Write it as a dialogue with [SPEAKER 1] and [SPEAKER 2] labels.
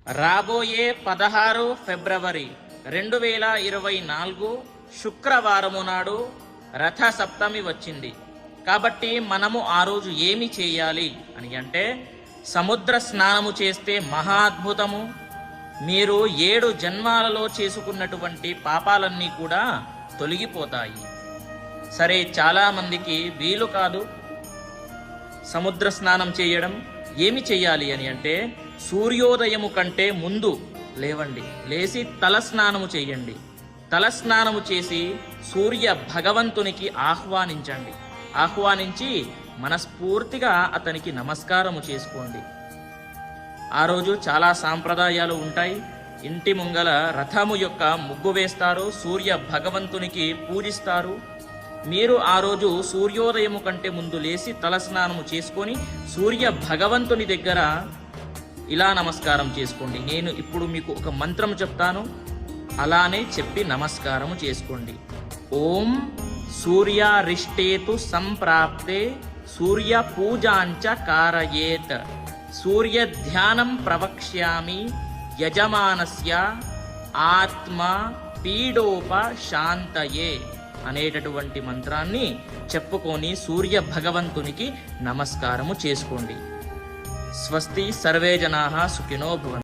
[SPEAKER 1] రాబోయే 16 ఫిబ్రవరి 2024 శుక్రవారము నాడు రథ సప్తమి వచ్చింది. కాబట్టి మనము ఆ రోజు ఏమి చేయాలి అని అంటే, సముద్ర స్నానము చేస్తే మహా అద్భుతము. మీరు 7 జన్మాలలో చేసుకున్నటువంటి పాపాలన్నీ కూడా తొలగిపోతాయి. సరే, చాలామందికి వీలు కాదు సముద్ర స్నానం చేయడం. ఏమి చేయాలి అని అంటే, సూర్యోదయము కంటే ముందు లేవండి, లేచి తలస్నానము చేయండి. తలస్నానము చేసి సూర్య భగవంతునికి ఆహ్వానించి మనస్ఫూర్తిగా అతనికి నమస్కారము చేసుకోండి. ఆ రోజు చాలా సాంప్రదాయాలు ఉంటాయి. ఇంటి ముంగల రథము యొక్క ముగ్గు వేస్తారు, సూర్య భగవంతునికి పూజిస్తారు. మీరు ఆ రోజు సూర్యోదయము కంటే ముందు లేచి తలస్నానము చేసుకొని సూర్య భగవంతుని దగ్గర ఇలా నమస్కారం చేసుకోండి. నేను ఇప్పుడు మీకు ఒక మంత్రం చెప్తాను, అలానే చెప్పి నమస్కారము చేసుకోండి. ఓం సూర్యారిష్టేతు సంప్రాప్తే సూర్య పూజాంచ కారయేత్ సూర్య ధ్యానం ప్రవక్ష్యామి యజమానస్య ఆత్మ పీడోప శాంతయే అనేటటువంటి మంత్రాన్ని చెప్పుకొని సూర్య భగవంతునికి నమస్కారము చేసుకోండి. స్వస్తి, సర్వే జనాః సుఖినో భవంతు.